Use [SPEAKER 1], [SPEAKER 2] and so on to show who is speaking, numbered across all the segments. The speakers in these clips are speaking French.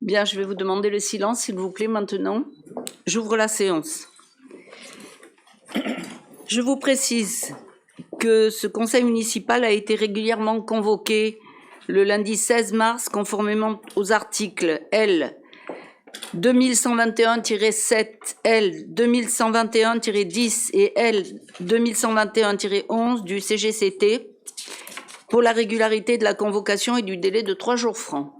[SPEAKER 1] Bien, je vais vous demander le silence, s'il vous plaît, maintenant. J'ouvre la séance. Je vous précise que ce conseil municipal a été régulièrement convoqué le lundi 16 mars, conformément aux articles L. 2121-7, L. 2121-10 et L. 2121-11 du CGCT, pour la régularité de la convocation et du délai de 3 jours francs.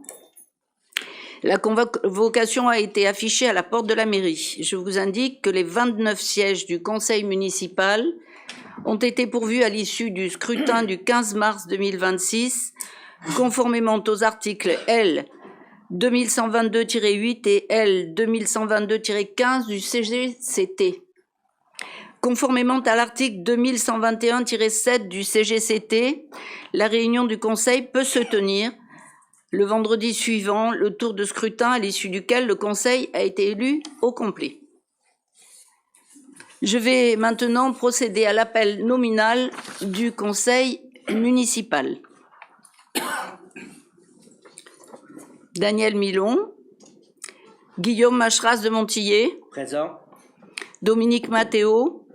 [SPEAKER 1] La convocation a été affichée à la porte de la mairie. Je vous indique que les 29 sièges du conseil municipal ont été pourvus à l'issue du scrutin du 15 mars 2026, conformément aux articles L. 2122-8 et L. 2122-15 du CGCT. Conformément à l'article 2121-7 du CGCT, la réunion du conseil peut se tenir le vendredi suivant le tour de scrutin à l'issue duquel le conseil a été élu au complet. Je vais maintenant procéder à l'appel nominal du conseil municipal. Daniel Milon, Guillaume Macheras de Montillet,
[SPEAKER 2] Présent.
[SPEAKER 1] Dominique Mathéo,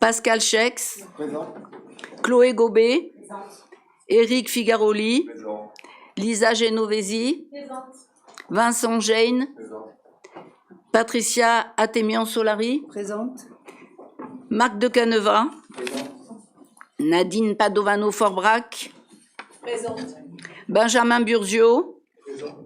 [SPEAKER 1] Pascal Chex,
[SPEAKER 3] Présent.
[SPEAKER 1] Chloé Gobet,
[SPEAKER 4] Présente.
[SPEAKER 1] Éric Figaroli,
[SPEAKER 3] Présent.
[SPEAKER 1] Lisa Genovesi,
[SPEAKER 4] Présente.
[SPEAKER 1] Vincent Geyne,
[SPEAKER 3] Présent.
[SPEAKER 1] Patricia Atemian-Solari,
[SPEAKER 4] Présente.
[SPEAKER 1] Marc de Caneva,
[SPEAKER 3] Présent.
[SPEAKER 1] Nadine Padovano-Forbrac,
[SPEAKER 4] Présente.
[SPEAKER 1] Benjamin Burzio,
[SPEAKER 3] Présent.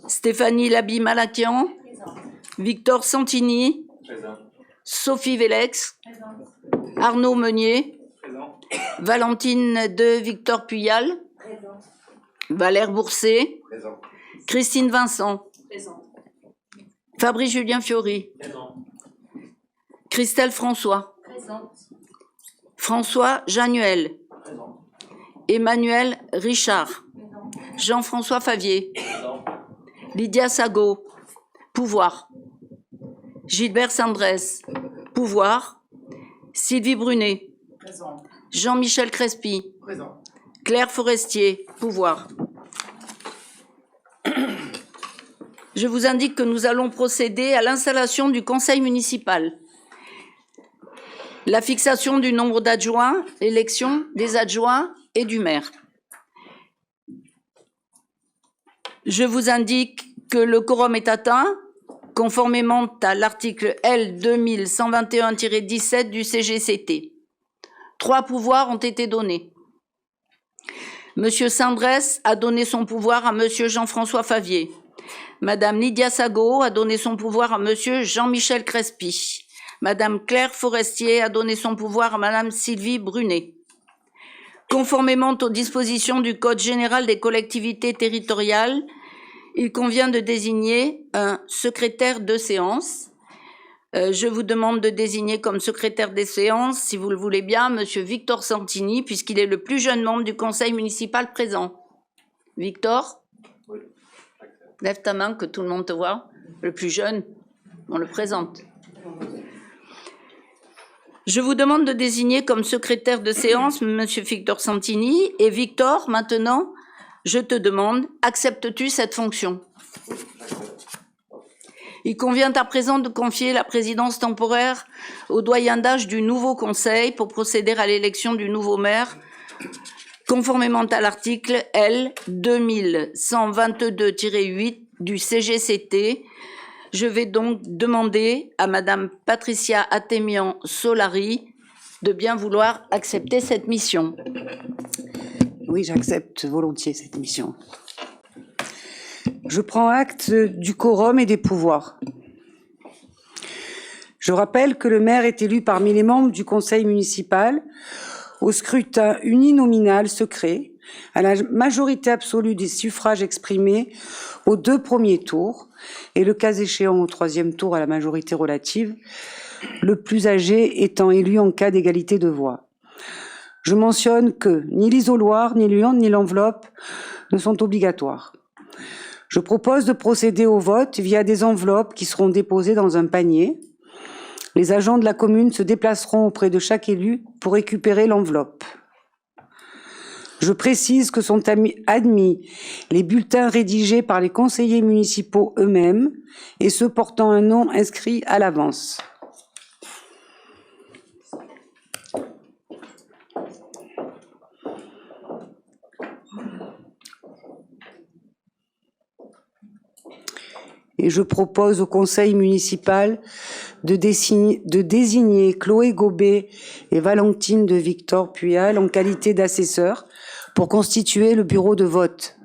[SPEAKER 1] Stéphanie Labi-Malakian,
[SPEAKER 4] Présente.
[SPEAKER 1] Victor Santini,
[SPEAKER 3] Présent.
[SPEAKER 1] Sophie Vélex,
[SPEAKER 4] Présente.
[SPEAKER 1] Arnaud Meunier,
[SPEAKER 3] Présent.
[SPEAKER 1] Valentine de Victor Puyal,
[SPEAKER 4] Présente.
[SPEAKER 1] Valère Bourset,
[SPEAKER 3] Présent.
[SPEAKER 1] Christine Vincent,
[SPEAKER 4] Présente.
[SPEAKER 1] Fabrice Julien Fiori,
[SPEAKER 3] Présent.
[SPEAKER 1] Christelle François,
[SPEAKER 4] Présente.
[SPEAKER 1] François Januel,
[SPEAKER 3] Présent.
[SPEAKER 1] Emmanuel Richard,
[SPEAKER 4] Présente.
[SPEAKER 1] Jean-François Favier,
[SPEAKER 3] Présent.
[SPEAKER 1] Lydia Sago, pouvoir. Gilbert Sandrès, pouvoir. Sylvie Brunet,
[SPEAKER 4] Présente.
[SPEAKER 1] Jean-Michel Crespi,
[SPEAKER 3] Présent.
[SPEAKER 1] Claire Forestier, pouvoir. Je vous indique que nous allons procéder à l'installation du conseil municipal. La fixation du nombre d'adjoints, l'élection des adjoints et du maire. Je vous indique que le quorum est atteint, conformément à l'article L. 2121-17 du CGCT. 3 pouvoirs ont été donnés. Monsieur Sandrès a donné son pouvoir à Monsieur Jean-François Favier. Madame Lydia Sago a donné son pouvoir à Monsieur Jean-Michel Crespi. Madame Claire Forestier a donné son pouvoir à Madame Sylvie Brunet. Conformément aux dispositions du Code général des collectivités territoriales, il convient de désigner un secrétaire de séance. Je vous demande de désigner comme secrétaire des séances, si vous le voulez bien, Monsieur Victor Santini, puisqu'il est le plus jeune membre du conseil municipal présent. Victor,
[SPEAKER 3] Oui.
[SPEAKER 1] lève ta main que tout le monde te voit. Le plus jeune, on le présente. Je vous demande de désigner comme secrétaire de séance Monsieur Victor Santini. Et Victor, maintenant, je te demande, acceptes-tu cette fonction? Il convient à présent de confier la présidence temporaire au doyen d'âge du nouveau conseil pour procéder à l'élection du nouveau maire, conformément à l'article L. 2122-8 du CGCT. Je vais donc demander à Madame Patricia Atemian-Solari de bien vouloir accepter cette mission.
[SPEAKER 5] Oui, j'accepte volontiers cette mission. Je prends acte du quorum et des pouvoirs. Je rappelle que le maire est élu parmi les membres du conseil municipal au scrutin uninominal secret à la majorité absolue des suffrages exprimés aux 2 premiers tours et le cas échéant au 3e tour à la majorité relative, le plus âgé étant élu en cas d'égalité de voix. Je mentionne que ni l'isoloir, ni l'urne, ni l'enveloppe ne sont obligatoires. Je propose de procéder au vote via des enveloppes qui seront déposées dans un panier. Les agents de la commune se déplaceront auprès de chaque élu pour récupérer l'enveloppe. Je précise que sont admis les bulletins rédigés par les conseillers municipaux eux-mêmes et ceux portant un nom inscrit à l'avance. Et je propose au conseil municipal de désigner Chloé Gobet et Valentine de Victor Puyal en qualité d'assesseurs pour constituer le bureau de vote.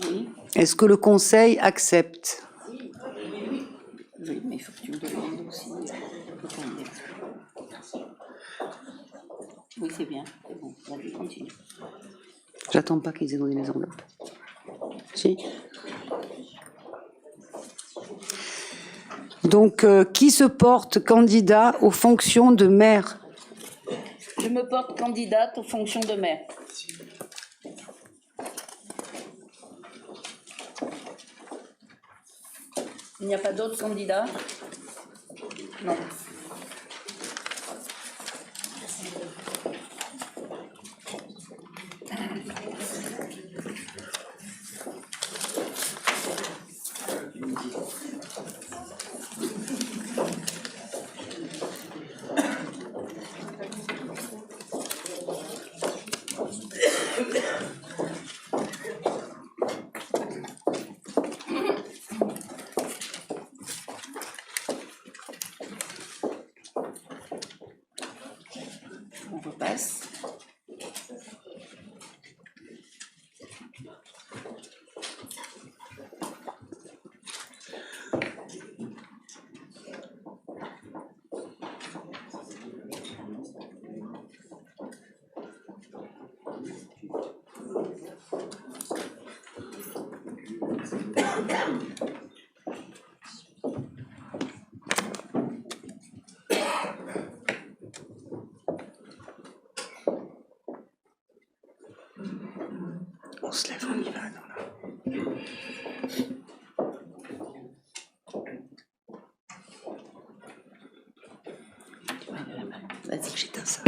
[SPEAKER 1] Oui.
[SPEAKER 5] Est-ce que le conseil accepte?
[SPEAKER 1] Oui, mais il faut que tu me demandes aussi. Oui, c'est bien. C'est bon. Vas-y, continue.
[SPEAKER 5] J'attends pas qu'ils aient donné les enveloppes. Si. Donc, qui se porte candidat aux fonctions de maire?
[SPEAKER 1] Je me porte candidate aux fonctions de maire. Il n'y a pas d'autres candidats? Non. On repasse.
[SPEAKER 5] On se lève, on y va, non, là.
[SPEAKER 1] Vas-y, j'éteins ça.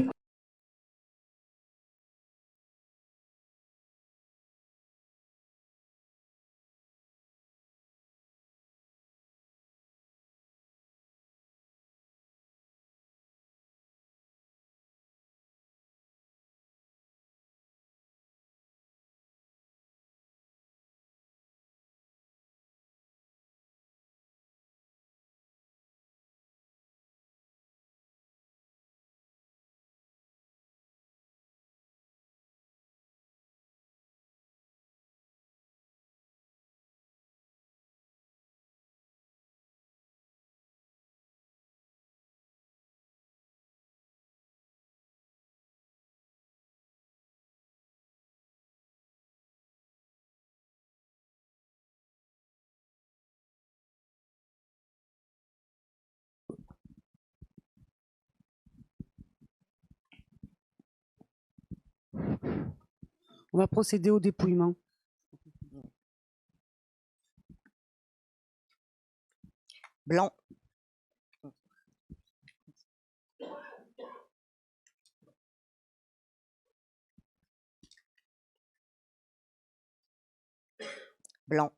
[SPEAKER 5] On va procéder au dépouillement.
[SPEAKER 2] Blanc. Blanc.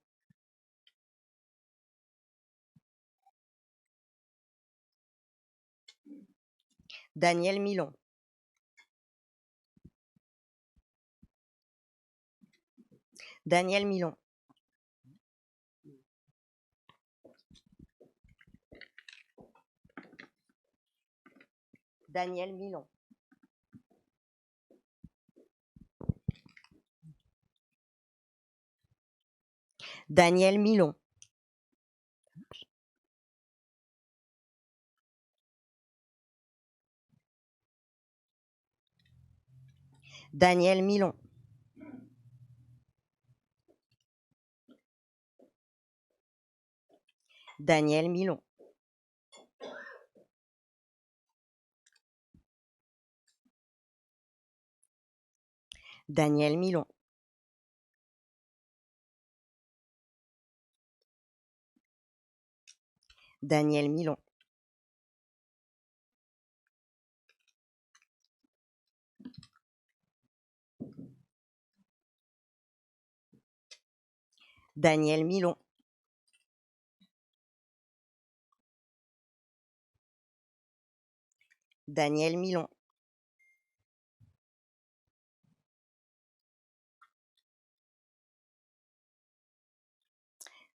[SPEAKER 2] Daniel Milon. Daniel Milon. Daniel Milon. Daniel Milon. Daniel Milon. Daniel Milon. Daniel Milon. Daniel Milon. Daniel Milon. Daniel Milon.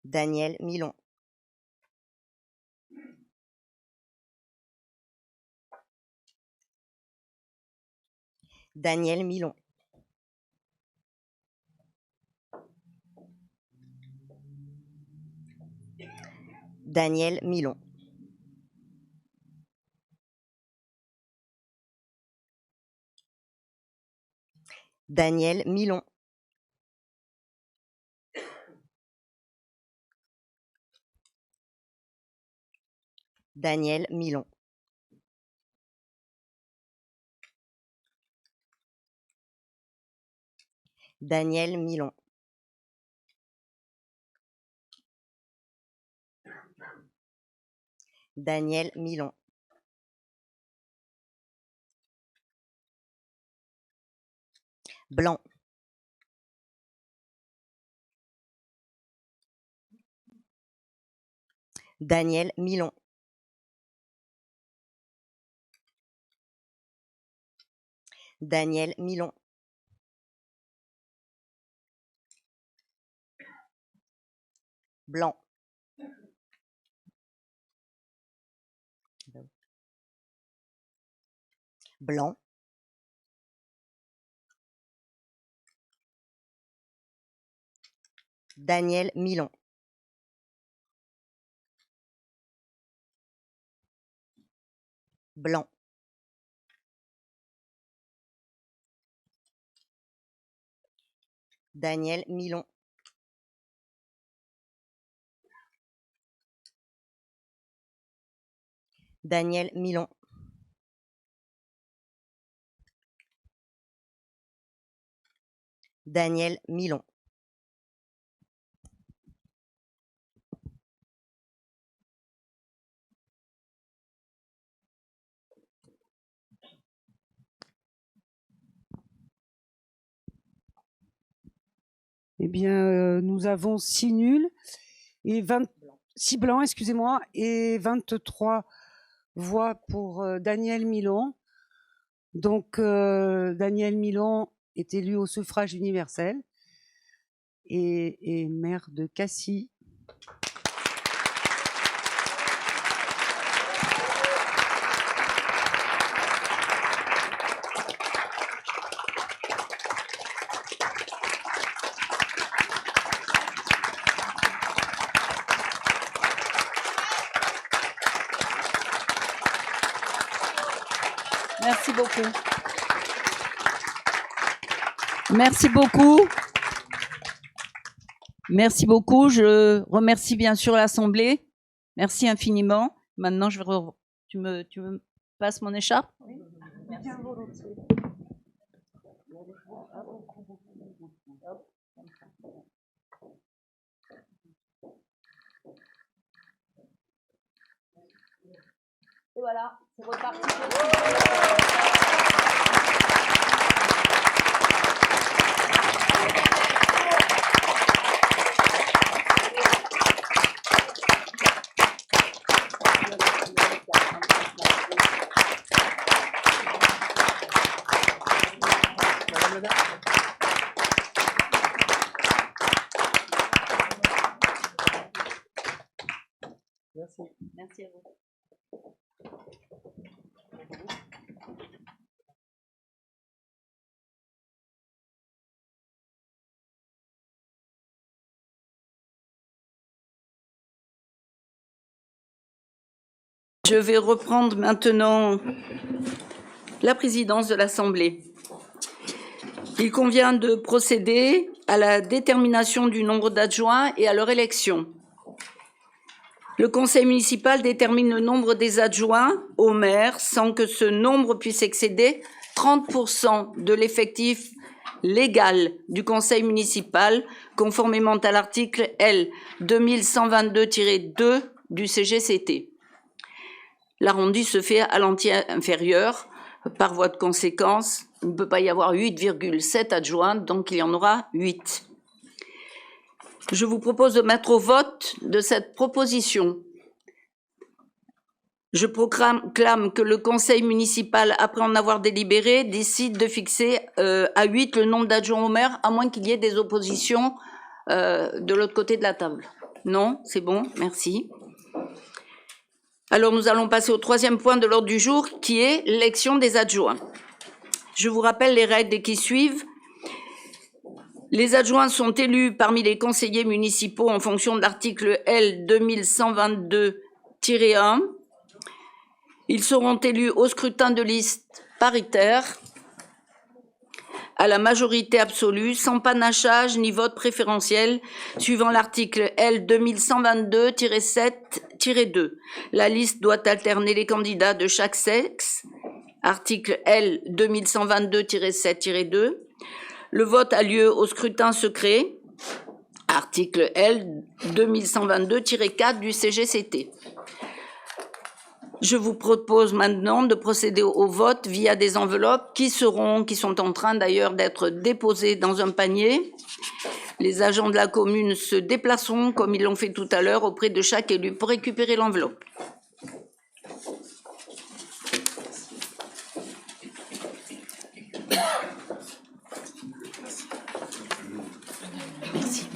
[SPEAKER 2] Daniel Milon. Daniel Milon. Daniel Milon. Daniel Milon. Daniel Milon. Daniel Milon. Daniel Milon. Blanc. Daniel Milon. Daniel Milon. Blanc. Blanc. Daniel Milon. Blanc. Daniel Milon. Daniel Milon. Daniel Milon.
[SPEAKER 5] Eh bien, nous avons 6 nuls et 6 blancs, excusez-moi, et 23 voix pour Daniel Milon. Donc, Daniel Milon est élu au suffrage universel et maire de Cassis.
[SPEAKER 1] Merci beaucoup. Merci beaucoup. Merci beaucoup. Je remercie bien sûr l'Assemblée. Merci infiniment. Maintenant, tu me passes mon écharpe? Merci. Et voilà, c'est reparti.
[SPEAKER 5] Merci.
[SPEAKER 1] Merci à vous. Je vais reprendre maintenant la présidence de l'Assemblée. Il convient de procéder à la détermination du nombre d'adjoints et à leur élection. Le conseil municipal détermine le nombre des adjoints au maire sans que ce nombre puisse excéder 30% de l'effectif légal du conseil municipal, conformément à l'article L. 2122-2 du CGCT. L'arrondi se fait à l'entier inférieur. Par voie de conséquence, il ne peut pas y avoir 8,7 adjoints, donc il y en aura 8. Je vous propose de mettre au vote de cette proposition. Je proclame que le conseil municipal, après en avoir délibéré, décide de fixer à 8 le nombre d'adjoints au maire, à moins qu'il y ait des oppositions de l'autre côté de la table. Non, c'est bon, merci. Alors nous allons passer au troisième point de l'ordre du jour, qui est l'élection des adjoints. Je vous rappelle les règles qui suivent. Les adjoints sont élus parmi les conseillers municipaux en fonction de l'article L 2122-1. Ils seront élus au scrutin de liste paritaire, à la majorité absolue, sans panachage ni vote préférentiel, suivant l'article L 2122-7-2. La liste doit alterner les candidats de chaque sexe, article L 2122-7-2. Le vote a lieu au scrutin secret, article L 2122-4 du CGCT. Je vous propose maintenant de procéder au vote via des enveloppes qui sont en train d'ailleurs d'être déposées dans un panier. Les agents de la commune se déplaceront, comme ils l'ont fait tout à l'heure, auprès de chaque élu pour récupérer l'enveloppe. Merci.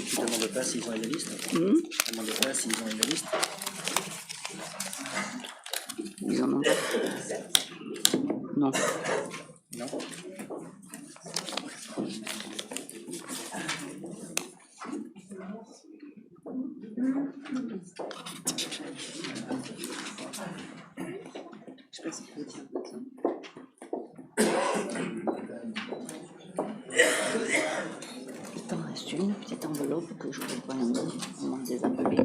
[SPEAKER 3] Tu demandes pas s'ils ont une liste. Tu demandes pas s'ils ont une liste.
[SPEAKER 1] Ils en ont. Non.
[SPEAKER 3] Non. Je sais pas si tu veux dire.
[SPEAKER 1] Il t'en reste une petite enveloppe que je ne peux pas en désappeler.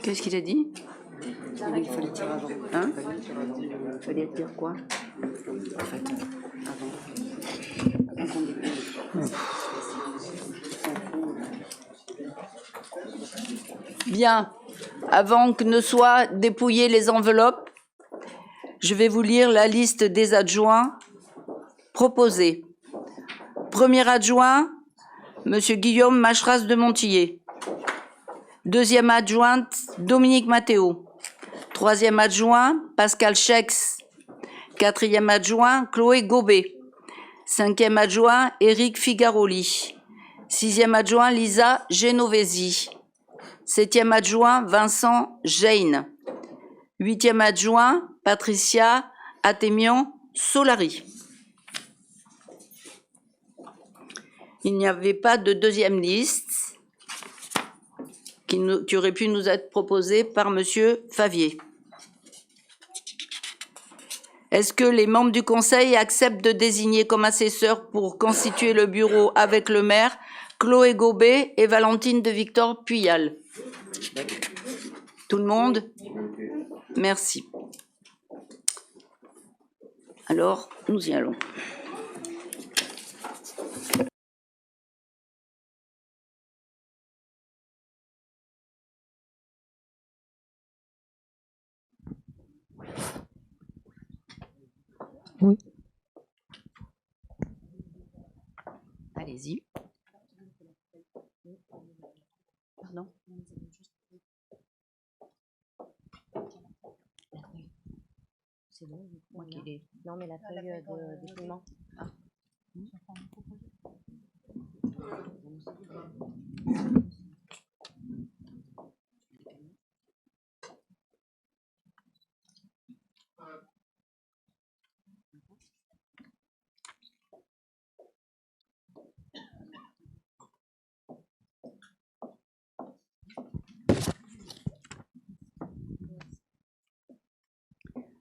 [SPEAKER 1] Qu'est-ce qu'il a dit?
[SPEAKER 2] Il fallait dire avant.
[SPEAKER 1] Hein? Il fallait dire quoi?
[SPEAKER 2] En fait, avant. Avant qu'on dépose.
[SPEAKER 1] Bien. Avant que ne soient dépouillées les enveloppes, je vais vous lire la liste des adjoints proposés. Premier adjoint, Monsieur Guillaume Macheras de Montillet. Deuxième adjointe, Dominique Mathéo. Troisième adjoint, Pascal Chex. Quatrième adjoint, Chloé Gobet. Cinquième adjoint, Éric Figaroli. Sixième adjoint, Lisa Genovesi. Septième adjoint, Vincent Jane. Huitième adjoint, Patricia Atemian Solari. Il n'y avait pas de deuxième liste qui aurait pu nous être proposée par Monsieur Favier. Est-ce que les membres du Conseil acceptent de désigner comme assesseurs pour constituer le bureau avec le maire Chloé Gobet et Valentine de Victor Puyal? Tout le monde? Merci. Alors, nous y allons.
[SPEAKER 2] Oui.
[SPEAKER 1] Allez-y. Pardon?
[SPEAKER 2] C'est bon, moi qui l'ai. Non, mais la feuille de dépouillement.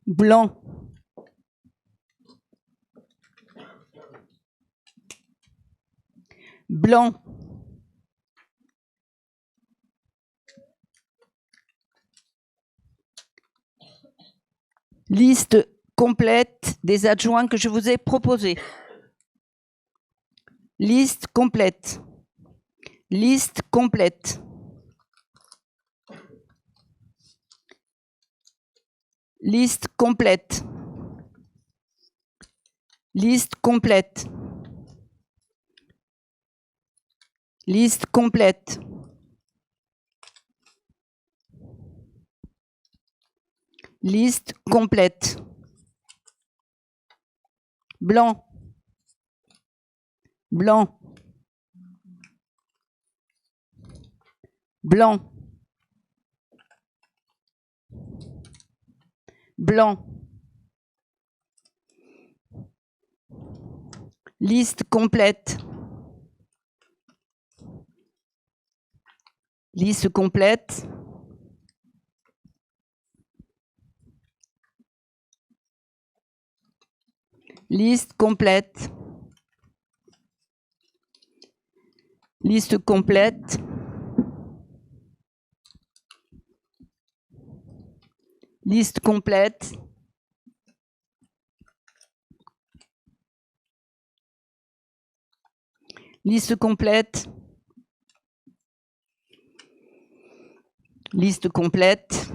[SPEAKER 1] Blanc. Blanc. Liste complète des adjoints que je vous ai proposés. Liste complète. Liste complète. Liste complète. Liste complète. Liste complète. Liste complète. Blanc. Blanc. Blanc. Blanc. Liste complète. Liste complète. Liste complète. Liste complète. Liste complète. Liste complète. Liste complète.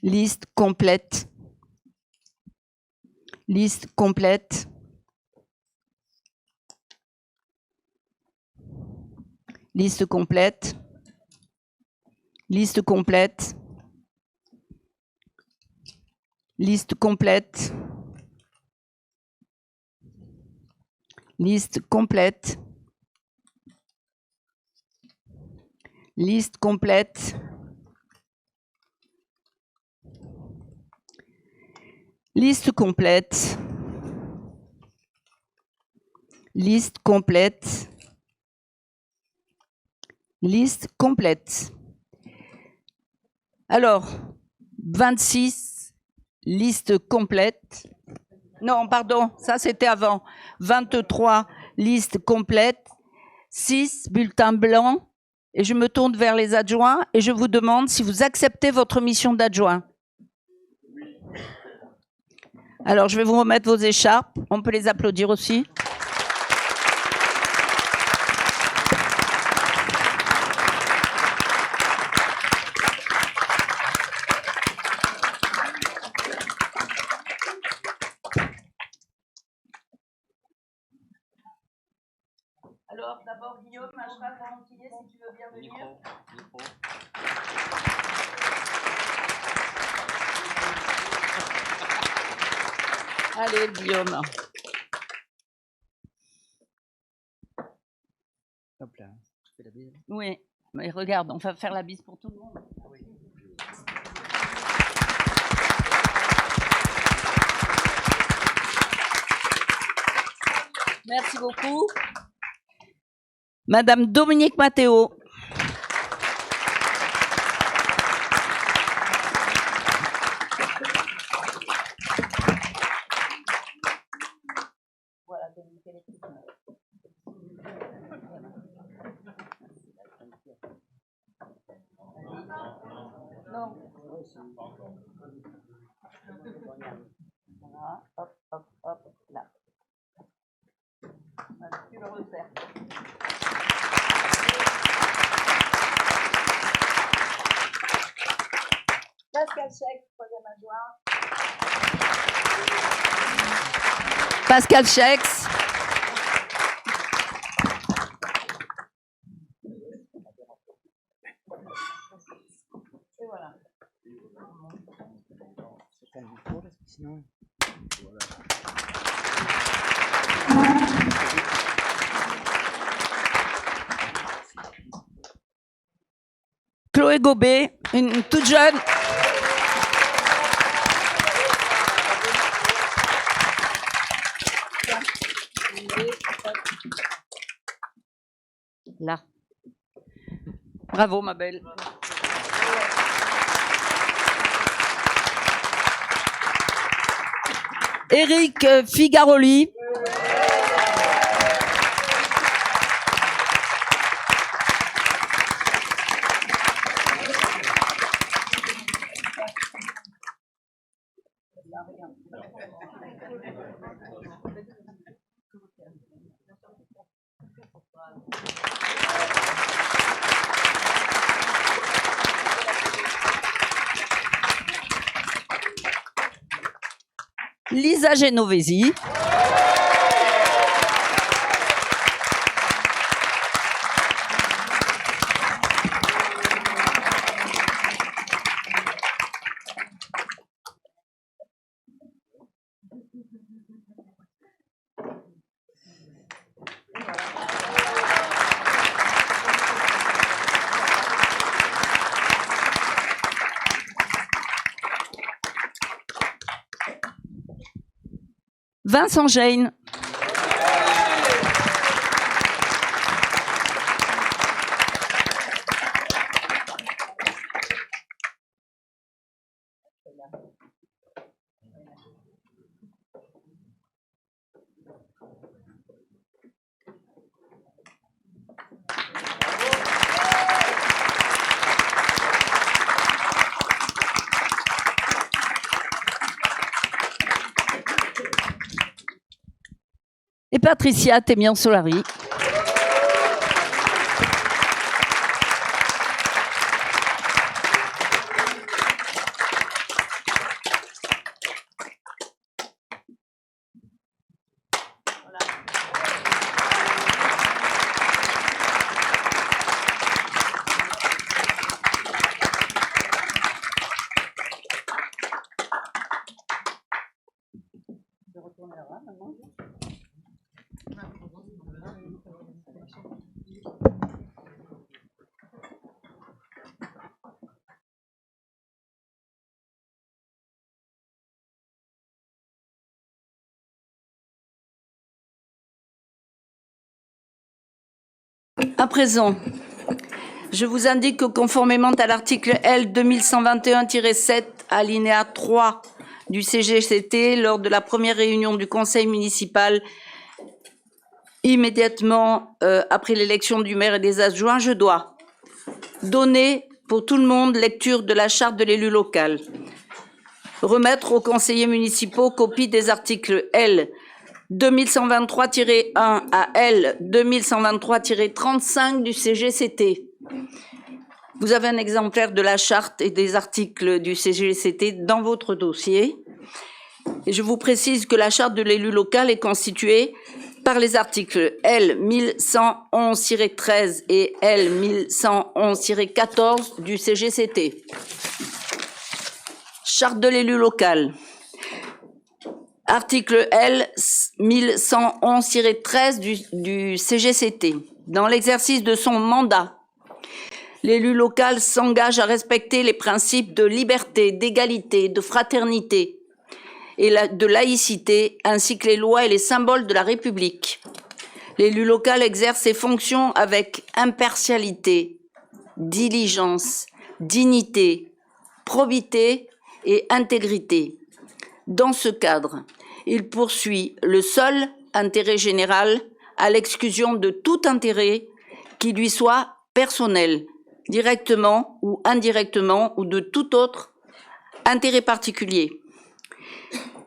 [SPEAKER 1] Liste complète. Liste complète. Liste complète. Liste complète. Liste complète. Liste complète. Liste complète. Liste complète. Liste complète. Liste complète. Alors, 26, liste complète. Non, pardon, ça c'était avant. 23, liste complète. 6, bulletins blancs. Et je me tourne vers les adjoints et je vous demande si vous acceptez votre mission d'adjoint. Alors, je vais vous remettre vos écharpes. On peut les applaudir aussi. Alors, d'abord, Guillaume, Ashraf, Valentinier, si tu veux bien venir.
[SPEAKER 3] Micro.
[SPEAKER 1] Allez, Guillaume.
[SPEAKER 3] Hop là, tu fais la bise.
[SPEAKER 1] Oui, mais regarde, on va faire la bise pour tout le monde. Merci beaucoup. Madame Dominique Mathéo. Voilà, Dominique, elle est toute neuve. Non. Voilà, hop, hop, hop, là. Voilà, tu le resserres. Pascal Schex, troisième adjoint. Pascal Schex. Et voilà.
[SPEAKER 3] C'est pas le micro parce que sinon. Voilà.
[SPEAKER 1] Chloé Gobet, une toute jeune. Là. Bravo, ma belle. Éric Figaroli. Lisa Genovesi. Vincent Gênes. Et Patricia Thémian-Solari. À présent, je vous indique que conformément à l'article L 2121-7, alinéa 3 du CGCT, lors de la première réunion du conseil municipal, immédiatement après l'élection du maire et des adjoints, je dois donner pour tout le monde lecture de la charte de l'élu local, remettre aux conseillers municipaux copie des articles L 2123-1 à L 2123-35 du CGCT. Vous avez un exemplaire de la charte et des articles du CGCT dans votre dossier. Et je vous précise que la charte de l'élu local est constituée par les articles L 1111-13 et L 1111-14 du CGCT. Charte de l'élu local. Article L 1111-13 du CGCT. Dans l'exercice de son mandat, l'élu local s'engage à respecter les principes de liberté, d'égalité, de fraternité et de laïcité, ainsi que les lois et les symboles de la République. L'élu local exerce ses fonctions avec impartialité, diligence, dignité, probité et intégrité. Dans ce cadre, il poursuit le seul intérêt général à l'exclusion de tout intérêt qui lui soit personnel, directement ou indirectement, ou de tout autre intérêt particulier.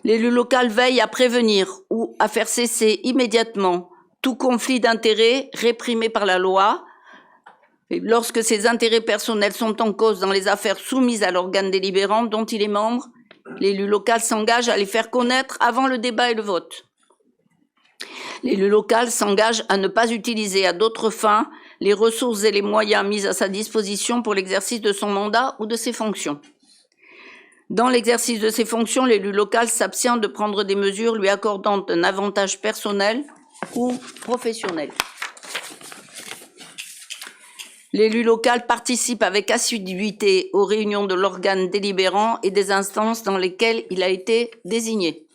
[SPEAKER 1] L'élu local veille à prévenir ou à faire cesser immédiatement tout conflit d'intérêts réprimé par la loi. Et lorsque ces intérêts personnels sont en cause dans les affaires soumises à l'organe délibérant dont il est membre, l'élu local s'engage à les faire connaître avant le débat et le vote. L'élu local s'engage à ne pas utiliser à d'autres fins les ressources et les moyens mis à sa disposition pour l'exercice de son mandat ou de ses fonctions. Dans l'exercice de ses fonctions, l'élu local s'abstient de prendre des mesures lui accordant un avantage personnel ou professionnel. L'élu local participe avec assiduité aux réunions de l'organe délibérant et des instances dans lesquelles il a été désigné.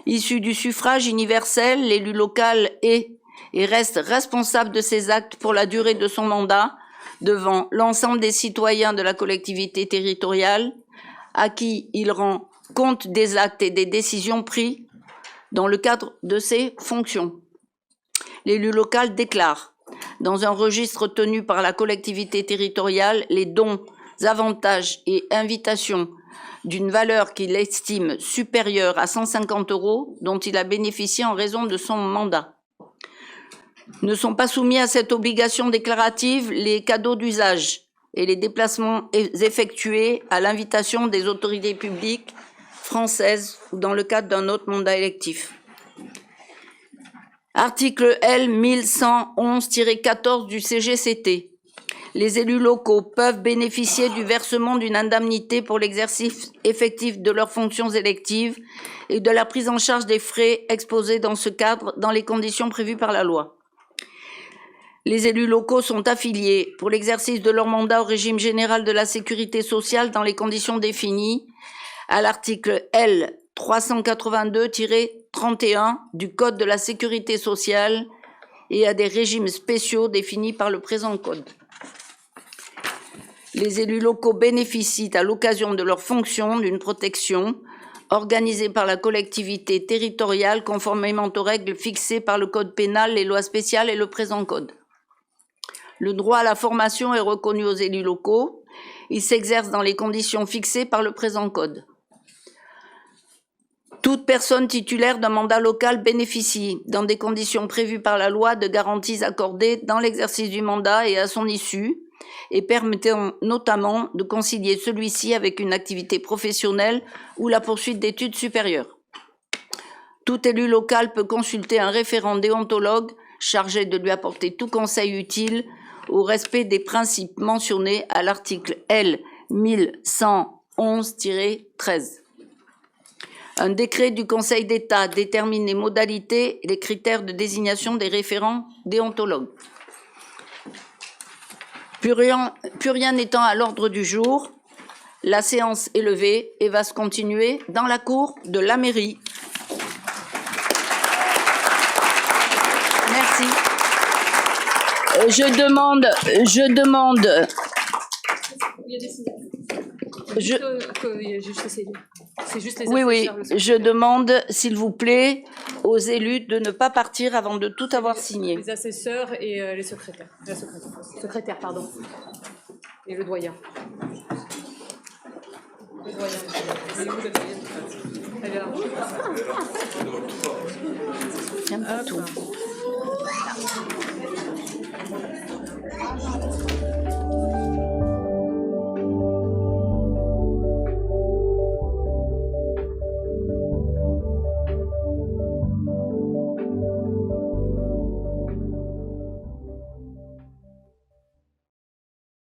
[SPEAKER 1] Issu du suffrage universel, l'élu local est et reste responsable de ses actes pour la durée de son mandat devant l'ensemble des citoyens de la collectivité territoriale à qui il rend compte des actes et des décisions pris dans le cadre de ses fonctions. L'élu local déclare dans un registre tenu par la collectivité territoriale les dons, avantages et invitations d'une valeur qu'il estime supérieure à 150 € dont il a bénéficié en raison de son mandat. Ne sont pas soumis à cette obligation déclarative les cadeaux d'usage et les déplacements effectués à l'invitation des autorités publiques françaises ou dans le cadre d'un autre mandat électif. Article L 1111-14 du CGCT. Les élus locaux peuvent bénéficier du versement d'une indemnité pour l'exercice effectif de leurs fonctions électives et de la prise en charge des frais exposés dans ce cadre dans les conditions prévues par la loi. Les élus locaux sont affiliés pour l'exercice de leur mandat au régime général de la sécurité sociale dans les conditions définies à l'article L 382-31 du Code de la sécurité sociale et à des régimes spéciaux définis par le présent Code. Les élus locaux bénéficient à l'occasion de leurs fonctions d'une protection organisée par la collectivité territoriale conformément aux règles fixées par le Code pénal, les lois spéciales et le présent Code. Le droit à la formation est reconnu aux élus locaux. Il s'exerce dans les conditions fixées par le présent Code. Toute personne titulaire d'un mandat local bénéficie, dans des conditions prévues par la loi, de garanties accordées dans l'exercice du mandat et à son issue, et permettant notamment de concilier celui-ci avec une activité professionnelle ou la poursuite d'études supérieures. Tout élu local peut consulter un référent déontologue chargé de lui apporter tout conseil utile au respect des principes mentionnés à l'article L 1111-13. Un décret du Conseil d'État détermine les modalités et les critères de désignation des référents déontologues. Plus rien n'étant à l'ordre du jour, la séance est levée et va se continuer dans la cour de la mairie. Merci. Je demande. Oui, je demande, s'il vous plaît, aux élus de ne pas partir avant de tout avoir signé.
[SPEAKER 4] Les assesseurs et les secrétaires. Secrétaire, pardon. Et le doyen. Le doyen. Elle est où, le doyen? Elle est là.
[SPEAKER 1] Tiens, pas tout.